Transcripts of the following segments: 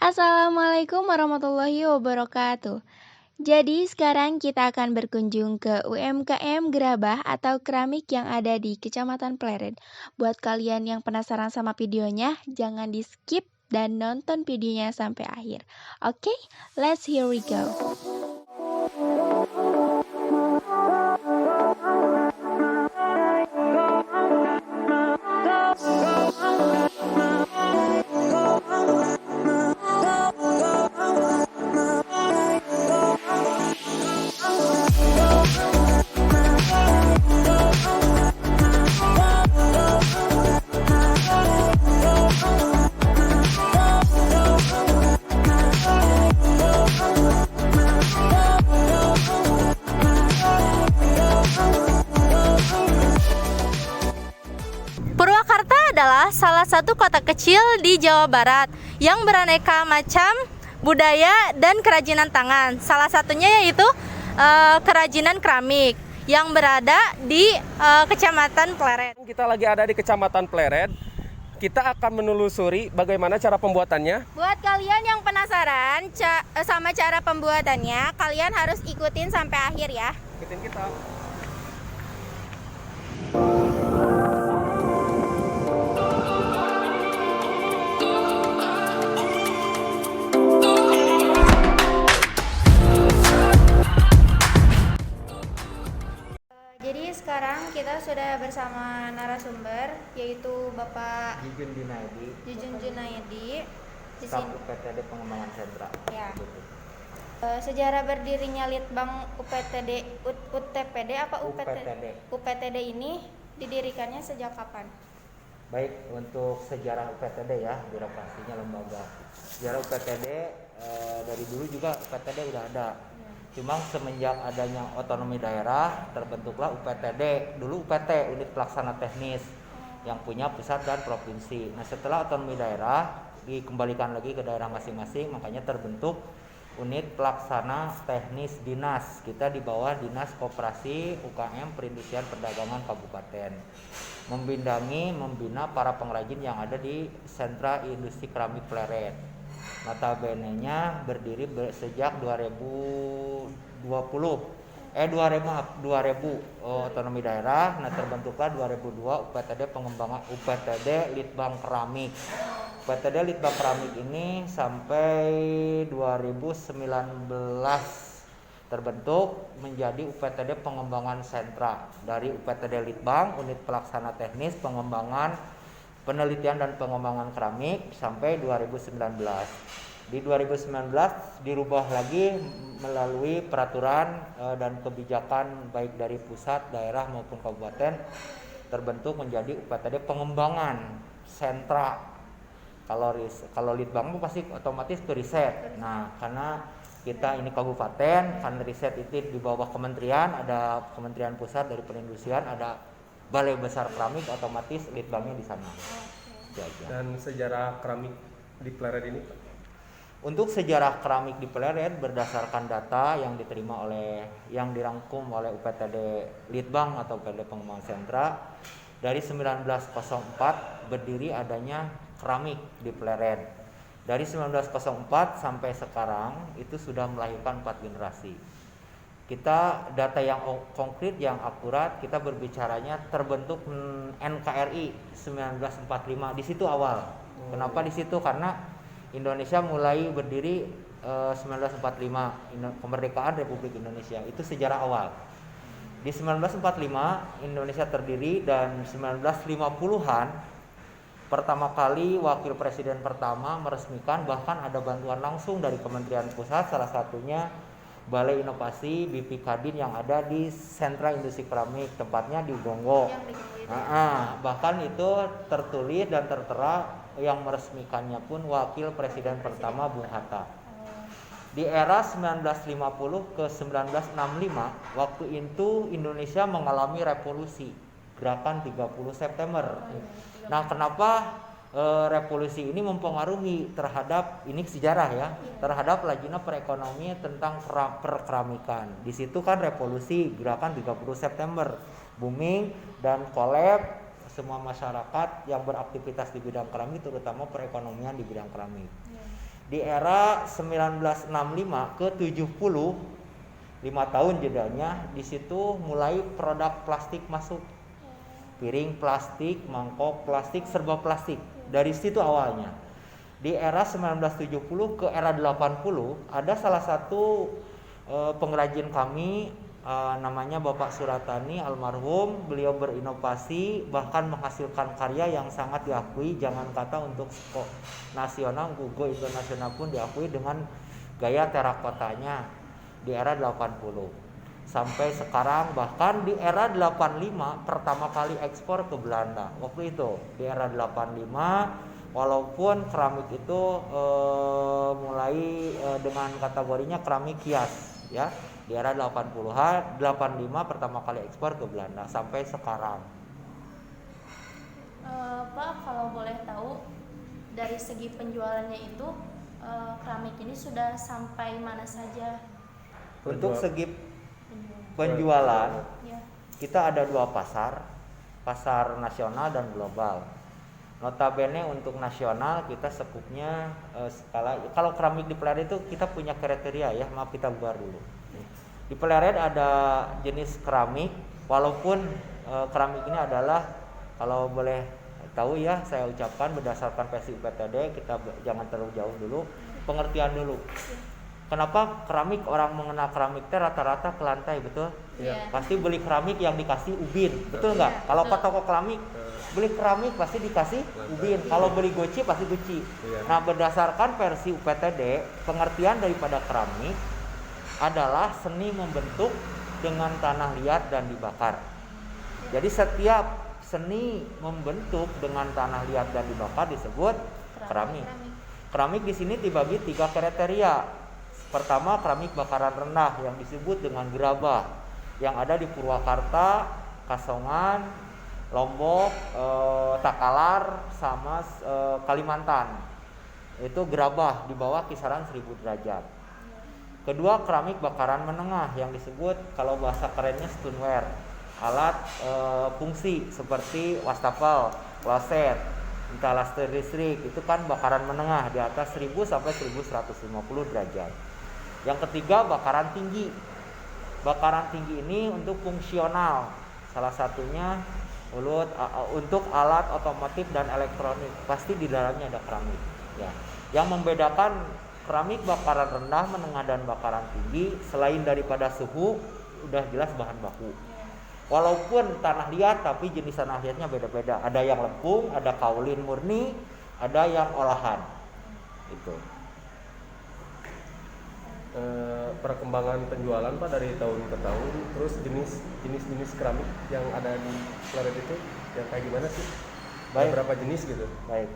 Assalamualaikum warahmatullahi wabarakatuh. Jadi sekarang kita akan berkunjung ke UMKM Gerabah atau keramik yang ada di Kecamatan Pleret. Buat kalian yang penasaran sama videonya, jangan di skip dan nonton videonya sampai akhir. Oke, let's here we go. Purwakarta adalah salah satu kota kecil di Jawa Barat yang beraneka macam budaya dan kerajinan tangan. Salah satunya yaitu kerajinan keramik yang berada di Kecamatan Pleret. Kita lagi ada di Kecamatan Pleret. Kita akan menelusuri bagaimana cara pembuatannya. Buat kalian yang penasaran sama cara pembuatannya, kalian harus ikutin sampai akhir ya. Ikutin kita. Jadi sekarang kita sudah bersama narasumber yaitu Bapak Jujun Junaidi di Staf sini. UPTD Pengembangan Sentra. Ya. Sejarah berdirinya Litbang UTPD apa UPTD ini didirikannya sejak kapan? Baik, untuk sejarah UPTD ya, birokrasinya lembaga. Sejarah UPTD dari dulu juga UPTD udah ada. Cuma semenjak adanya otonomi daerah terbentuklah UPTD. Dulu UPT, unit pelaksana teknis, yang punya pusat dan provinsi. Nah, setelah otonomi daerah dikembalikan lagi ke daerah masing-masing, makanya terbentuk unit pelaksana teknis dinas. Kita di bawah Dinas Koperasi UKM Perindustrian Perdagangan Kabupaten, membina para pengrajin yang ada di sentra industri keramik Pleret. Notabene-nya berdiri sejak 2000 otonomi daerah. Nah, terbentuklah 2002 UPTD Litbang Keramik. UPTD Litbang Keramik ini sampai 2019 terbentuk menjadi UPTD Pengembangan Sentra. Dari UPTD Litbang, unit pelaksana teknis pengembangan penelitian dan pengembangan keramik sampai 2019. Di 2019 dirubah lagi melalui peraturan dan kebijakan baik dari pusat, daerah maupun kabupaten, terbentuk menjadi UPTD Pengembangan Sentra. Kalau Litbang pasti otomatis ke riset. Nah, karena kita ini kabupaten, kan riset itu di bawah kementerian, ada kementerian pusat dari perindustrian, ada Balai Besar Keramik, otomatis Litbangnya di sana. Dan sejarah keramik di Pleret ini, Pak? Untuk sejarah keramik di Pleret berdasarkan data yang diterima yang dirangkum oleh UPTD Litbang atau UPTD Pengembangan Sentra, dari 1904 berdiri adanya keramik di Pleret. Dari 1904 sampai sekarang itu sudah melahirkan 4 generasi. Kita data yang konkret, yang akurat, kita berbicaranya terbentuk NKRI 1945. Di situ awal. Kenapa di situ? Karena Indonesia mulai berdiri 1945, kemerdekaan Republik Indonesia. Itu sejarah awal. Di 1945 Indonesia terdiri, dan 1950-an pertama kali wakil presiden pertama meresmikan, bahkan ada bantuan langsung dari Kementerian Pusat, salah satunya Balai Inovasi BP Kadin yang ada di sentra industri keramik, tempatnya di Gongo. Bahkan itu tertulis dan tertera, yang meresmikannya pun wakil presiden pertama Bung Hatta. Di era 1950 ke 1965, waktu itu Indonesia mengalami revolusi, gerakan 30 September. Nah, kenapa revolusi ini mempengaruhi terhadap, ini sejarah ya, terhadap lajuna perekonomian tentang perkeramikan. Di situ kan revolusi, gerakan 30 September, booming dan collab semua masyarakat yang beraktivitas di bidang keramik, terutama perekonomian di bidang keramik. Di era 1965 ke 70, 5 tahun jedanya, di situ mulai produk plastik masuk. Piring plastik, mangkok plastik, serba plastik. Dari situ awalnya. Di era 1970 ke era 80 ada salah satu pengrajin kami, namanya Bapak Suratani almarhum. Beliau berinovasi bahkan menghasilkan karya yang sangat diakui, jangan kata untuk nasional, go internasional pun diakui dengan gaya terakotanya di era 80 sampai sekarang. Bahkan di era 85 pertama kali ekspor ke Belanda waktu itu di era 85. Walaupun keramik itu mulai dengan kategorinya keramik hias ya, di era 80-an, 85 pertama kali ekspor ke Belanda sampai sekarang. Pak, kalau boleh tahu dari segi penjualannya itu keramik ini sudah sampai mana saja? Untuk segi penjualan Ya. kita ada 2 pasar, pasar nasional dan global. Notabene untuk nasional kita sekupnya skala, kalau keramik di Pleret itu kita punya kriteria ya, maaf kita bubar dulu. Di Pleret ada jenis keramik, walaupun keramik ini adalah, kalau boleh tahu ya saya ucapkan berdasarkan versi UPTD, kita jangan terlalu jauh dulu, pengertian dulu. Kenapa keramik, orang mengenal keramik teh rata-rata ke lantai, betul? Iya. Pasti beli keramik yang dikasih ubin, betul nggak? Iya, Kalau ke betul. toko keramik beli keramik pasti dikasih ubin. Kalau beli guci pasti guci. Nah, berdasarkan versi UPTD, pengertian daripada keramik adalah seni membentuk dengan tanah liat dan dibakar. Jadi setiap seni membentuk dengan tanah liat dan dibakar disebut keramik. Keramik di sini dibagi 3 kriteria. Pertama, keramik bakaran rendah yang disebut dengan gerabah, yang ada di Purwakarta, Kasongan, Lombok, Takalar, sama Kalimantan. Itu gerabah di bawah kisaran 1000 derajat. Kedua, keramik bakaran menengah yang disebut kalau bahasa kerennya stoneware, alat fungsi seperti wastafel, kloset, instalasi listrik, itu kan bakaran menengah di atas 1000 sampai 1150 derajat. Yang ketiga, bakaran tinggi. Bakaran tinggi ini untuk fungsional, salah satunya untuk alat otomotif dan elektronik, pasti di dalamnya ada keramik ya. Yang membedakan keramik bakaran rendah, menengah, dan bakaran tinggi, selain daripada suhu, udah jelas bahan baku. Walaupun tanah liat, tapi jenis tanah liatnya beda-beda. Ada yang lempung, ada kaulin murni, ada yang olahan. Itu. Perkembangan penjualan Pak dari tahun ke tahun, terus jenis keramik yang ada di Pleret itu yang kayak gimana sih? Baik. Berapa jenis gitu? Baik.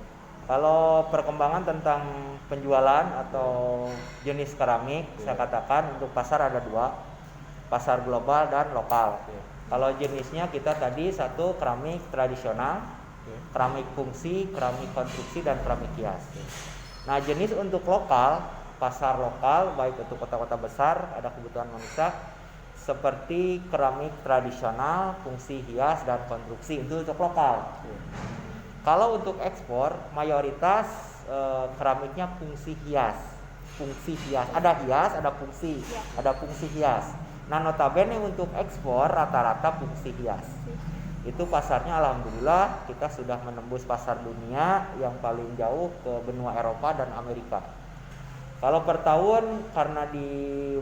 Kalau perkembangan tentang penjualan atau jenis keramik, saya katakan untuk pasar ada 2, pasar global dan lokal. Kalau jenisnya kita tadi satu keramik tradisional, keramik fungsi, keramik konstruksi, dan keramik hias. Nah, jenis untuk lokal, pasar lokal baik untuk kota-kota besar ada kebutuhan manusia seperti keramik tradisional, fungsi hias, dan konstruksi, itu untuk lokal. Kalau untuk ekspor mayoritas keramiknya fungsi hias. Ada hias, ada fungsi, ada fungsi hias. Nah, notabene untuk ekspor rata-rata fungsi hias. Itu pasarnya alhamdulillah kita sudah menembus pasar dunia yang paling jauh ke benua Eropa dan Amerika. Kalau per tahun, karena di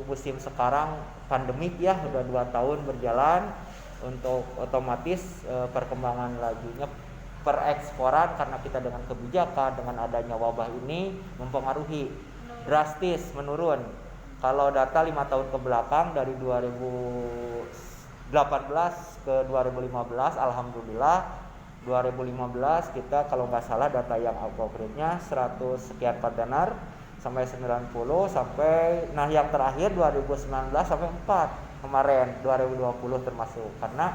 musim sekarang pandemik ya, udah 2 tahun berjalan, untuk otomatis perkembangan lajunya pereksporan karena kita dengan kebijakan, dengan adanya wabah ini mempengaruhi drastis menurun. Kalau data 5 tahun ke belakang dari 2018 ke 2015, alhamdulillah 2015 kita kalau nggak salah data yang appropriate-nya 100 sekian kontainer sampai 90 sampai, nah yang terakhir 2019 sampai 4 kemarin 2020 termasuk, karena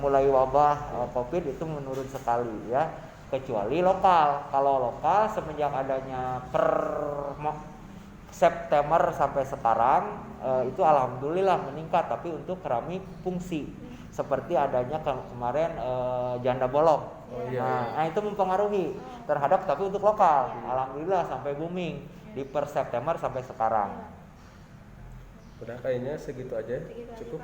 mulai wabah COVID itu menurun sekali ya, kecuali lokal. Kalau lokal semenjak adanya per September sampai sekarang itu alhamdulillah meningkat, tapi untuk keramik fungsi seperti adanya kemarin janda bolong. Nah, itu mempengaruhi terhadap, tapi untuk lokal alhamdulillah sampai booming. di per September sampai sekarang. Udah kayaknya segitu aja, cukup.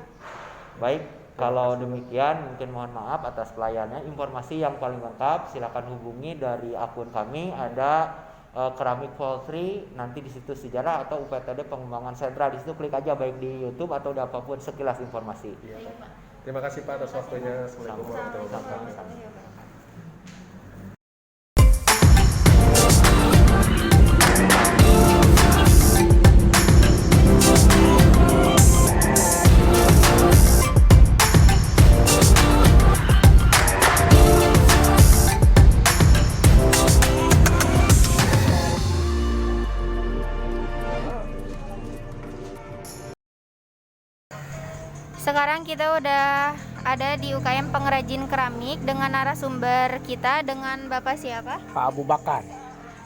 Baik, kalau demikian mungkin mohon maaf atas pelayanannya. Informasi yang paling lengkap silakan hubungi dari akun kami, ada Keramik Poultry, nanti di situ sejarah atau UPTD Pengembangan Sentra. Di situ klik aja baik di YouTube atau di apapun sekilas informasi. Iya, Pak. Terima kasih Pak atas waktunya. Assalamualaikum warahmatullahi wabarakatuh. Sekarang kita udah ada di UKM Pengrajin Keramik dengan narasumber kita dengan Bapak siapa? Pak Abu Bakar.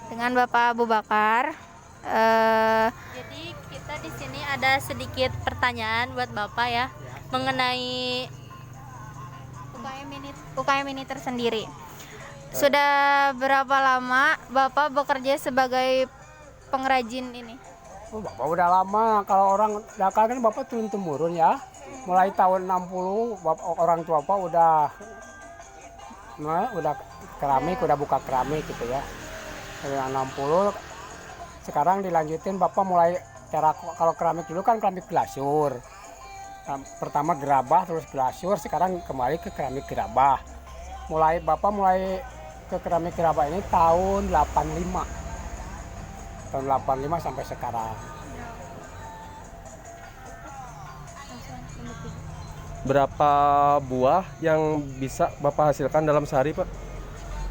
Dengan Bapak Abu Bakar. Jadi kita di sini ada sedikit pertanyaan buat Bapak ya, mengenai UKM ini tersendiri. Sudah berapa lama Bapak bekerja sebagai pengrajin ini? Oh, Bapak udah lama, kalau orang Dakar kan Bapak turun temurun ya. Mulai tahun 60 orang tua Bapak udah keramik, udah buka keramik gitu ya. Dari 60 sekarang dilanjutin Bapak mulai cara, kalau keramik dulu kan keramik glasur. Pertama gerabah terus glasur, sekarang kembali ke keramik gerabah. Bapak mulai ke keramik gerabah ini tahun 85. Tahun 85 sampai sekarang. Berapa buah yang bisa Bapak hasilkan dalam sehari, Pak?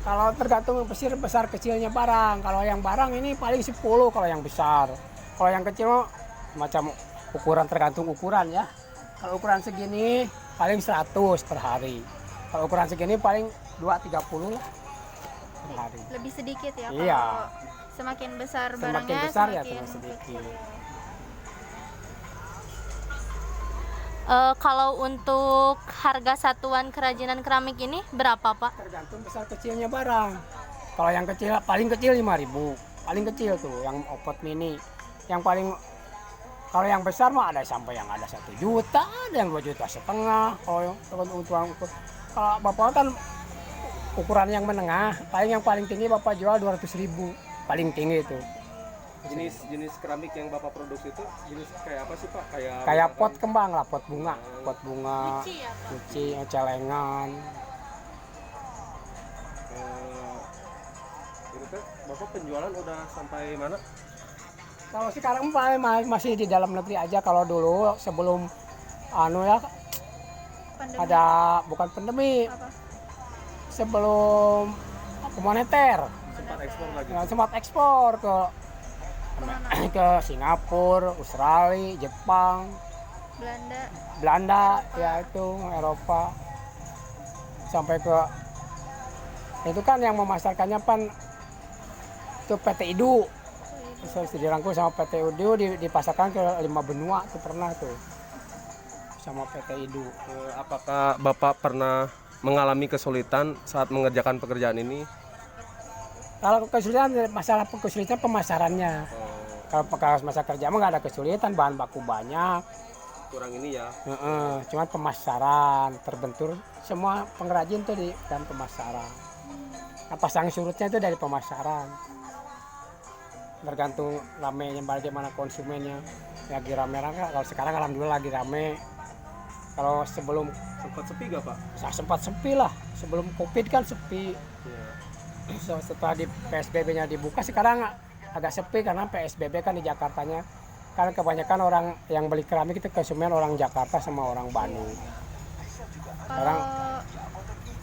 Kalau tergantung besar kecilnya barang. Kalau yang barang ini paling 10 kalau yang besar. Kalau yang kecil macam ukuran, tergantung ukuran ya. Kalau ukuran segini paling 100 per hari. Kalau ukuran segini paling 2-30 lah per hari. Lebih sedikit ya? Iya. Kalau semakin besar barangnya Semakin besar ya semakin sedikit. kalau untuk harga satuan kerajinan keramik ini berapa Pak? Tergantung besar kecilnya barang. Kalau yang kecil paling kecil 5.000. Paling kecil tuh yang opot mini. Yang paling, kalau yang besar mah ada sampai yang ada 1 juta, ada yang 2,5 juta. Kalau Bapak kan ukuran yang menengah, yang paling tinggi Bapak jual 200.000. Paling tinggi itu. Jenis keramik yang Bapak produksi itu jenis kayak apa sih, Pak? Kayak pot kembang lah, pot bunga, Guci ya, Pak? guci, celengan. Itu teh Bapak penjualan udah sampai mana? Kalau sekarang masih di dalam negeri aja. Kalau dulu sebelum Pandemi. ada bukan pandemi, Apa? sebelum moneter, Sempat ekspor lagi. sempat ekspor ke Singapura, Australia, Jepang, Belanda ya itu Eropa, sampai ke itu kan yang memasarkannya itu PT IDU. Terus dirangkul sama PT IDU dipasarkan ke 5 benua tuh pernah tuh sama PT IDU. Apakah Bapak pernah mengalami kesulitan saat mengerjakan pekerjaan ini? Kalau kesulitan pemasarannya. Kalau masa kerja mah nggak ada kesulitan, bahan baku banyak. Kurang ini ya. Cuman pemasaran terbentur, semua pengrajin tuh di dalam pemasaran. Pasang surutnya itu dari pemasaran. Tergantung ramenya bagaimana konsumennya. Lagi rame-rame, kalau sekarang alhamdulillah lagi rame. Kalau sebelum Sempat sepi gak, Pak? sempat sepi lah, sebelum Covid kan sepi. Iya. Setelah di PSBB-nya dibuka sekarang agak sepi karena PSBB kan di Jakartanya. Karena kebanyakan orang yang beli keramik itu konsumen orang Jakarta sama orang Bandung.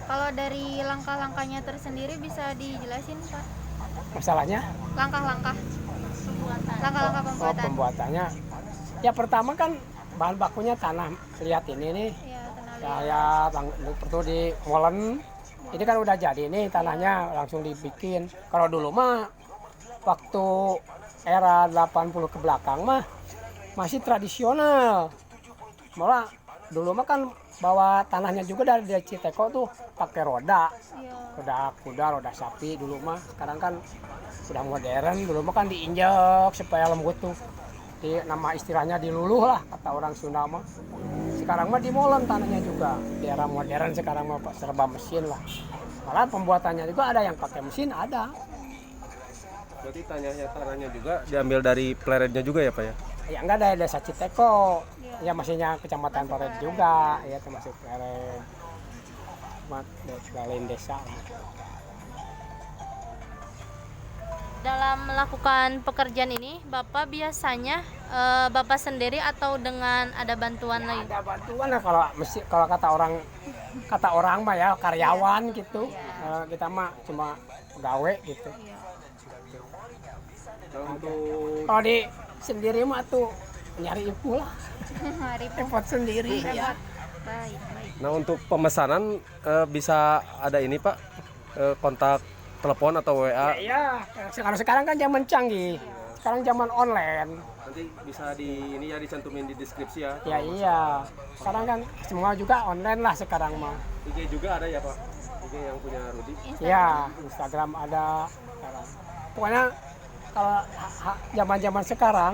Kalau dari langkah-langkahnya tersendiri bisa dijelasin Pak? Masalahnya? Langkah-langkah pembuatan. Pembuatannya. Ya pertama kan bahan bakunya tanah. Lihat ini nih. Ya, tanah liat. Kayak seperti di molen. Ini kan udah jadi nih tanahnya langsung dibikin. Kalau dulu mah waktu era 80 ke belakang mah masih tradisional. Malah dulu mah kan bawa tanahnya juga dari Citeko tuh pakai roda. Iya. Roda kuda, roda sapi dulu mah. Sekarang kan Sudah modern, dulu mah kan diinjak supaya lembut tuh. Nama istilahnya diluluh lah kata orang Sunda mah. Sekarang mah dimolen tanahnya juga. Di era modern sekarang mah serba mesin lah. Malah pembuatannya juga ada yang pakai mesin ada. Berarti tanahnya juga diambil dari Plerednya juga ya Pak ya? Ya enggak dari desa Citeko. Ya masihnya kecamatan Pleret juga, ya termasuk Pleret. Lain desa. Dalam melakukan pekerjaan ini, Bapak biasanya Bapak sendiri atau dengan ada bantuan lain? Ada bantuan lah kalau kata orang mah ya karyawan gitu. Kita mah cuma gawe gitu. Kalau di sendiri mah tuh nyari ibu lah. Repot sendiri ya. Baik. Nah untuk pemesanan bisa ada ini Pak, kontak telepon atau WA? Iya, sekarang kan zaman canggih. Sekarang zaman online. Nanti bisa dicantumin di deskripsi ya. Ya iya. Sekarang kan semua juga online lah sekarang mah. IG juga ada ya Pak? IG yang punya Rudi? Ya, Instagram ada. Pokoknya kalau zaman sekarang,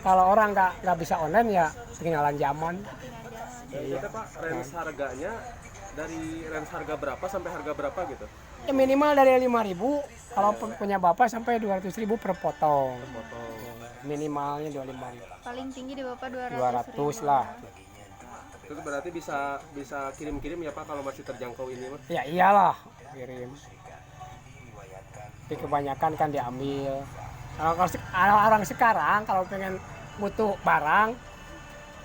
kalau orang nggak bisa online ya ketinggalan zaman. Iya. Pak, range harganya dari range harga berapa sampai harga berapa gitu? Ya minimal dari 5.000, kalau punya bapak sampai 200.000 per potong. Minimalnya 25.000. Paling tinggi di Bapak 200 lah. Itu berarti bisa kirim-kirim ya Pak kalau masih terjangkau ini mah? Ya iyalah, kirim. Tapi kebanyakan kan diambil. Kalau orang sekarang kalau pengen butuh barang,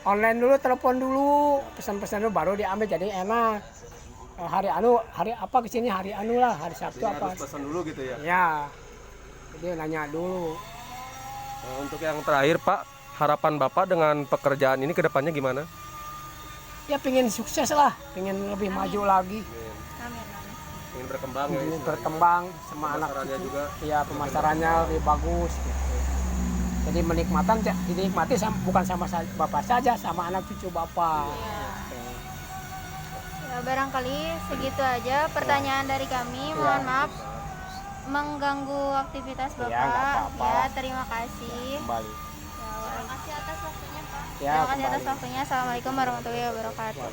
online dulu, telepon dulu, pesan-pesan dulu baru diambil, jadi enak. Hari apa kesini hari lah, hari Sabtu jadi apa? harus pesan dulu gitu ya? Ya, jadi nanya dulu. Untuk yang terakhir Pak, harapan Bapak dengan pekerjaan ini ke depannya gimana? Ya pengen sukses lah, pengen lebih maju lagi, Amin. Ingin berkembang ya? pengen berkembang sama anak Pemasarannya cucu. juga. Iya, pemasarannya lebih bagus. Gitu. Jadi dinikmati bukan sama bapak saja, sama anak cucu bapak. Gitu. Ya, barangkali segitu aja pertanyaan dari kami. Mohon maaf mengganggu aktivitas Bapak. Ya, nggak apa-apa. Ya, terima kasih. Kembali. Terima kasih atas waktunya, Pak. Ya, Terima kasih atas kembali. waktunya. Assalamualaikum warahmatullahi wabarakatuh.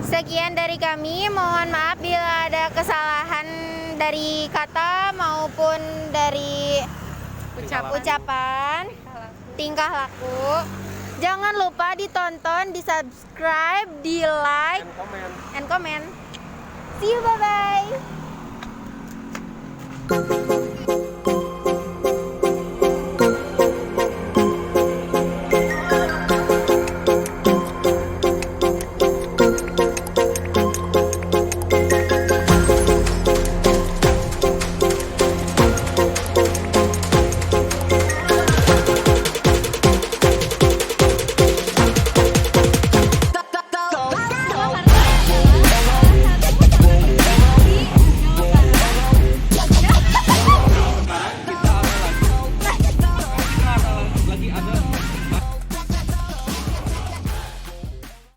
Sekian dari kami, mohon maaf bila ada kesalahan dari kata maupun dari ucapan, tingkah laku. Jangan lupa ditonton, di subscribe, di like, and comment. See you, bye-bye.